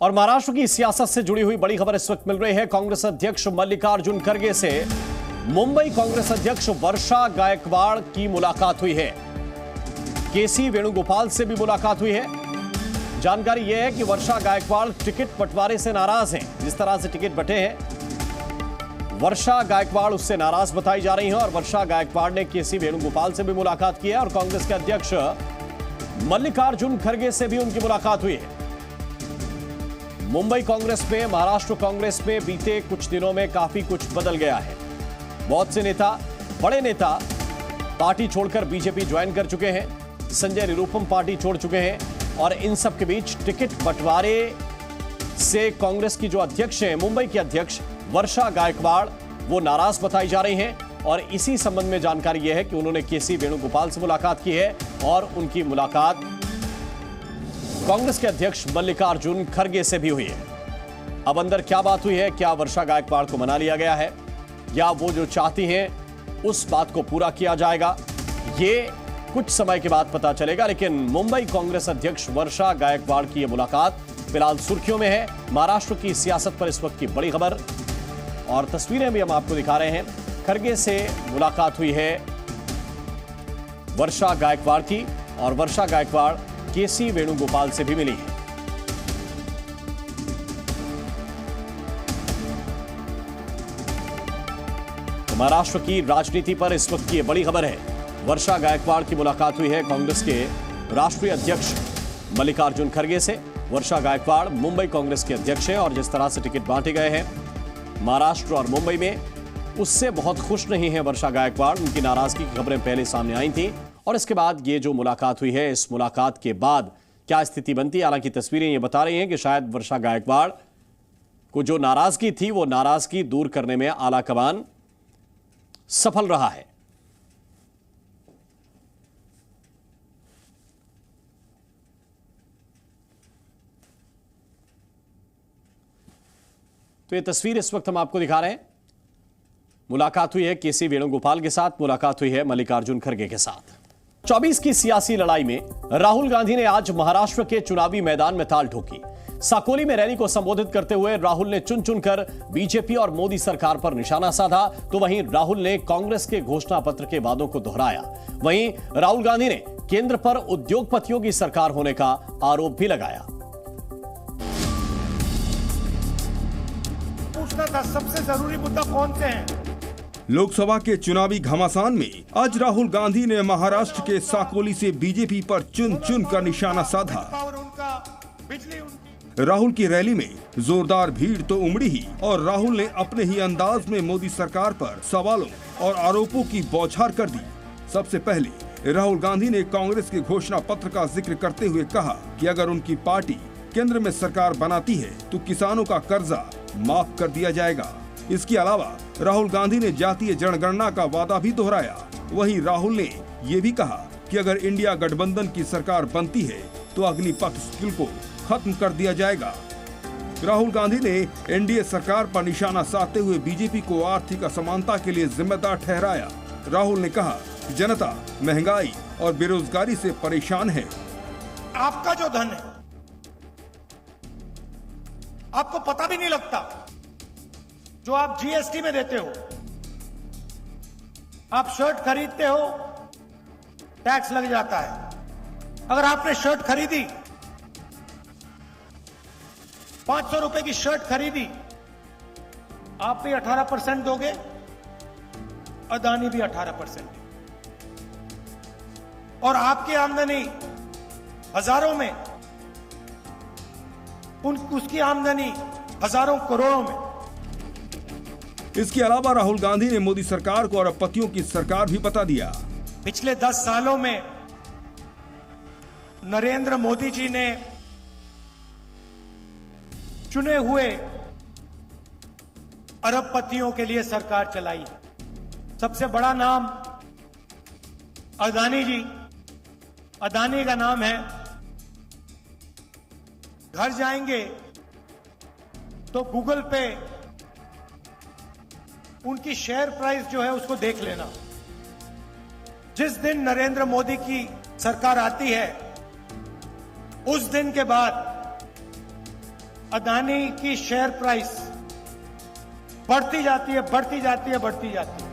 और महाराष्ट्र की सियासत से जुड़ी हुई बड़ी खबर इस वक्त मिल रही है कांग्रेस अध्यक्ष मल्लिकार्जुन खड़गे से मुंबई कांग्रेस अध्यक्ष वर्षा गायकवाड़ की मुलाकात हुई है। केसी वेणुगोपाल से भी मुलाकात हुई है। जानकारी यह है कि वर्षा गायकवाड़ टिकट बंटवारे से नाराज हैं। जिस तरह से टिकट बंटे हैं, वर्षा गायकवाड़ उससे नाराज बताई जा रही हैं और वर्षा गायकवाड़ ने केसी वेणुगोपाल से भी मुलाकात की है और कांग्रेस के अध्यक्ष मल्लिकार्जुन खड़गे से भी उनकी मुलाकात हुई है। मुंबई कांग्रेस में, महाराष्ट्र कांग्रेस में बीते कुछ दिनों में काफी कुछ बदल गया है। बहुत से नेता, बड़े नेता पार्टी छोड़कर बीजेपी ज्वाइन कर चुके हैं। संजय निरुपम पार्टी छोड़ चुके हैं और इन सब के बीच टिकट बंटवारे से कांग्रेस की जो अध्यक्ष हैं, मुंबई की अध्यक्ष वर्षा गायकवाड़, वो नाराज बताई जा रही हैं और इसी संबंध में जानकारी यह है कि उन्होंने केसी वेणुगोपाल से मुलाकात की है और उनकी मुलाकात कांग्रेस के अध्यक्ष मल्लिकार्जुन खड़गे से भी हुई है। अब अंदर क्या बात हुई है, क्या वर्षा गायकवाड़ को मना लिया गया है या वो जो चाहती हैं उस बात को पूरा किया जाएगा, ये कुछ समय के बाद पता चलेगा। लेकिन मुंबई कांग्रेस अध्यक्ष वर्षा गायकवाड़ की यह मुलाकात फिलहाल सुर्खियों में है। महाराष्ट्र की सियासत पर इस वक्त की बड़ी खबर और तस्वीरें भी हम आपको दिखा रहे हैं। खड़गे से मुलाकात हुई है वर्षा गायकवाड़ की और वर्षा गायकवाड़ केसी वेणुगोपाल से भी मिली है। तो महाराष्ट्र की राजनीति पर इस वक्त की यह बड़ी खबर है। वर्षा गायकवाड़ की मुलाकात हुई है कांग्रेस के राष्ट्रीय अध्यक्ष मल्लिकार्जुन खड़गे से। वर्षा गायकवाड़ मुंबई कांग्रेस के अध्यक्ष हैं और जिस तरह से टिकट बांटे गए हैं महाराष्ट्र और मुंबई में, उससे बहुत खुश नहीं है वर्षा गायकवाड़। उनकी नाराजगी की खबरें पहले सामने आई थी और इसके बाद ये जो मुलाकात हुई है, इस मुलाकात के बाद क्या स्थिति बनती है। हालांकि तस्वीरें ये बता रही हैं कि शायद वर्षा गायकवाड़ को जो नाराजगी थी, वो नाराजगी दूर करने में आलाकमान सफल रहा है। तो ये तस्वीर इस वक्त हम आपको दिखा रहे हैं। मुलाकात हुई है केसी वेणुगोपाल के साथ, मुलाकात हुई है मल्लिकार्जुन खड़गे के साथ। 24 की सियासी लड़ाई में राहुल गांधी ने आज महाराष्ट्र के चुनावी मैदान में ताल ठोकी। साकोली में रैली को संबोधित करते हुए राहुल ने चुन चुनकर बीजेपी और मोदी सरकार पर निशाना साधा, तो वहीं राहुल ने कांग्रेस के घोषणा पत्र के वादों को दोहराया। वहीं राहुल गांधी ने केंद्र पर उद्योगपतियों की सरकार होने का आरोप भी लगाया। पूछना था सबसे जरूरी मुद्दा कौन से हैं? लोकसभा के चुनावी घमासान में आज राहुल गांधी ने महाराष्ट्र के साकोली से बीजेपी पर चुन चुन कर निशाना साधा। राहुल की रैली में जोरदार भीड़ तो उमड़ी ही और राहुल ने अपने ही अंदाज में मोदी सरकार पर सवालों और आरोपों की बौछार कर दी। सबसे पहले राहुल गांधी ने कांग्रेस के घोषणा पत्र का जिक्र करते हुए कहा कि अगर उनकी पार्टी केंद्र में सरकार बनाती है तो किसानों का कर्जा माफ कर दिया जाएगा। इसके अलावा राहुल गांधी ने जातीय जनगणना का वादा भी दोहराया। वहीं राहुल ने ये भी कहा कि अगर इंडिया गठबंधन की सरकार बनती है तो अग्निपथ स्किल को खत्म कर दिया जाएगा। राहुल गांधी ने एनडीए सरकार पर निशाना साधते हुए बीजेपी को आर्थिक असमानता के लिए जिम्मेदार ठहराया। राहुल ने कहा कि जनता महंगाई और बेरोजगारी से परेशान है। आपका जो धन है आपको पता भी नहीं लगता, जो आप जीएसटी में देते हो। आप शर्ट खरीदते हो, टैक्स लग जाता है। अगर आपने शर्ट खरीदी, 500 रुपए की शर्ट खरीदी, आप भी 18% दोगे, अदानी भी 18%। और आपकी आमदनी हजारों में, उसकी आमदनी हजारों करोड़ों में। इसके अलावा राहुल गांधी ने मोदी सरकार को अरबपतियों की सरकार भी बता दिया। पिछले 10 सालों में नरेंद्र मोदी जी ने चुने हुए अरबपतियों के लिए सरकार चलाई है। सबसे बड़ा नाम अदानी जी। अदानी का नाम है, घर जाएंगे तो गूगल पे उनकी शेयर प्राइस जो है उसको देख लेना। जिस दिन नरेंद्र मोदी की सरकार आती है, उस दिन के बाद अदानी की शेयर प्राइस बढ़ती जाती है, बढ़ती जाती है, बढ़ती जाती है।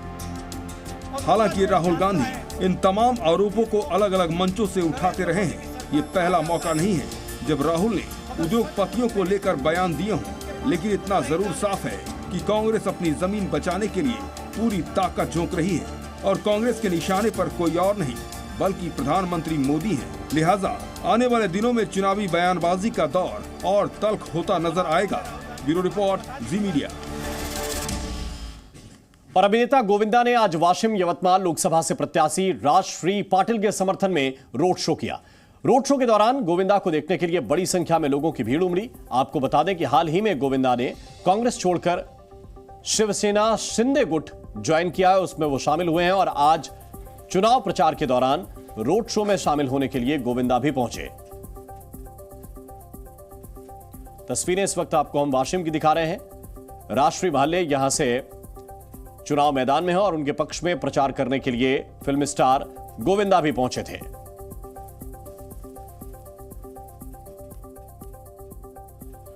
हालांकि राहुल गांधी इन तमाम आरोपों को अलग अलग मंचों से उठाते रहे हैं। ये पहला मौका नहीं है जब राहुल ने उद्योगपतियों को लेकर बयान दिए हों, लेकिन इतना जरूर साफ है कि कांग्रेस अपनी जमीन बचाने के लिए पूरी ताकत झोंक रही है और कांग्रेस के निशाने पर कोई और नहीं बल्कि प्रधानमंत्री मोदी हैं। लिहाजा आने वाले दिनों में चुनावी बयानबाजी का दौर और तल्ख होता नजर आएगा। ब्यूरो रिपोर्ट, जी मीडिया। और अभिनेता गोविंदा ने आज वाशिम यवतमाल लोकसभा से प्रत्याशी राजश्री पाटिल के समर्थन में रोड शो किया। रोड शो के दौरान गोविंदा को देखने के लिए बड़ी संख्या में लोगों की भीड़ उमड़ी। आपको बता दें कि हाल ही में गोविंदा ने कांग्रेस छोड़कर शिवसेना शिंदे गुट ज्वाइन किया है, उसमें वो शामिल हुए हैं और आज चुनाव प्रचार के दौरान रोड शो में शामिल होने के लिए गोविंदा भी पहुंचे। तस्वीरें इस वक्त आपको हम वाशिम की दिखा रहे हैं। राजश्री भाले यहां से चुनाव मैदान में है और उनके पक्ष में प्रचार करने के लिए फिल्म स्टार गोविंदा भी पहुंचे थे।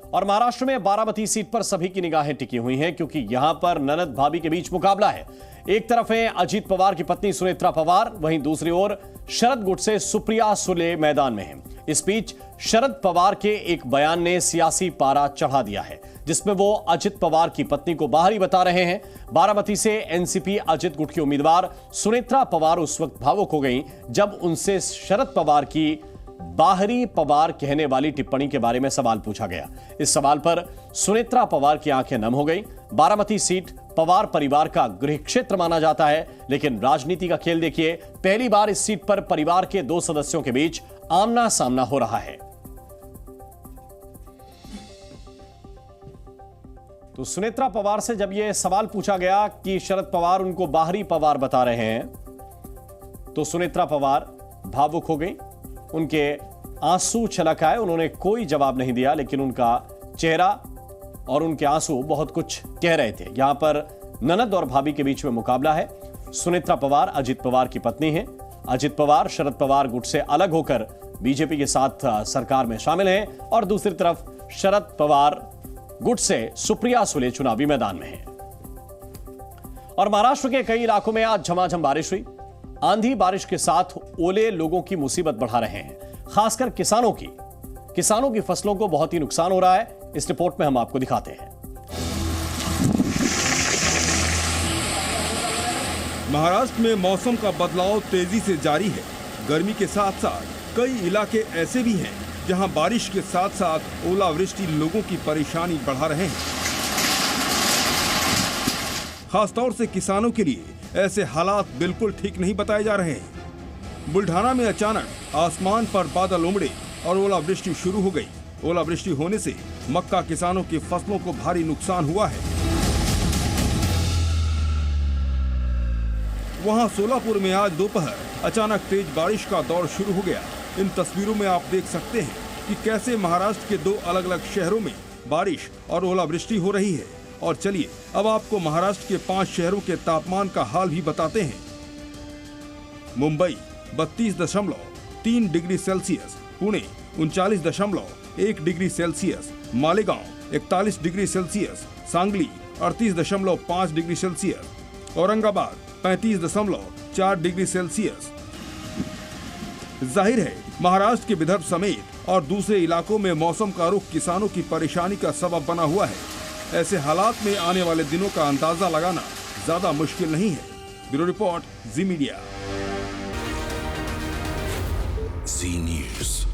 और महाराष्ट्र में बारामती सीट पर सभी की निगाहें टिकी हुई हैं क्योंकि यहां पर ननद भाभी के बीच मुकाबला है। एक तरफ है अजीत पवार की पत्नी सुनेत्रा पवार, वहीं दूसरी ओर शरद गुट से सुप्रिया सुले मैदान में हैं। इस बीच शरद पवार के एक बयान ने सियासी पारा चढ़ा दिया है जिसमें वो अजित पवार की पत्नी को बाहरी बता रहे हैं। बारामती से एनसीपी अजित गुट की उम्मीदवार सुनेत्रा पवार उस वक्त भावुक हो गई जब उनसे शरद पवार की बाहरी पवार कहने वाली टिप्पणी के बारे में सवाल पूछा गया। इस सवाल पर सुनेत्रा पवार की आंखें नम हो गई। बारामती सीट पवार परिवार का गृह क्षेत्र माना जाता है, लेकिन राजनीति का खेल देखिए, पहली बार इस सीट पर परिवार के दो सदस्यों के बीच आमना सामना हो रहा है। तो सुनेत्रा पवार से जब यह सवाल पूछा गया कि शरद पवार उनको बाहरी पवार बता रहे हैं, तो सुनेत्रा पवार भावुक हो गई, उनके आंसू छलक आए। उन्होंने कोई जवाब नहीं दिया, लेकिन उनका चेहरा और उनके आंसू बहुत कुछ कह रहे थे। यहां पर ननद और भाभी के बीच में मुकाबला है। सुनेत्रा पवार अजित पवार की पत्नी हैं। अजित पवार शरद पवार गुट से अलग होकर बीजेपी के साथ सरकार में शामिल हैं और दूसरी तरफ शरद पवार गुट से सुप्रिया सुले चुनावी मैदान में हैं। और महाराष्ट्र के कई इलाकों में आज झमाझम बारिश हुई। आंधी बारिश के साथ ओले लोगों की मुसीबत बढ़ा रहे हैं, खासकर किसानों की फसलों को बहुत ही नुकसान हो रहा है। इस रिपोर्ट में हम आपको दिखाते हैं। महाराष्ट्र में मौसम का बदलाव तेजी से जारी है। गर्मी के साथ साथ कई इलाके ऐसे भी हैं जहां बारिश के साथ साथ ओलावृष्टि लोगों की परेशानी बढ़ा रहे हैं। खासतौर से किसानों के लिए ऐसे हालात बिल्कुल ठीक नहीं बताए जा रहे हैं। बुल्ढाना में अचानक आसमान पर बादल उमड़े और ओलावृष्टि शुरू हो गई। ओलावृष्टि होने से मक्का किसानों की फसलों को भारी नुकसान हुआ है। वहां सोलापुर में आज दोपहर अचानक तेज बारिश का दौर शुरू हो गया। इन तस्वीरों में आप देख सकते हैं कि कैसे महाराष्ट्र के दो अलग अलग शहरों में बारिश और ओलावृष्टि हो रही है। और चलिए अब आपको महाराष्ट्र के 5 शहरों के तापमान का हाल भी बताते हैं। Mumbai 32.3 degree Celsius, Pune 39.1 degree Celsius, Malegaon 41 degree Celsius, Sangli 38.5 degree Celsius, Aurangabad 35.4 degree Celsius. जाहिर है महाराष्ट्र के विदर्भ समेत और दूसरे इलाकों में मौसम का रुख किसानों की परेशानी का सबब बना हुआ है। ऐसे हालात में आने वाले दिनों का अंदाजा लगाना ज्यादा मुश्किल नहीं है। ब्यूरो रिपोर्ट, जी मीडिया। जी न्यूज़।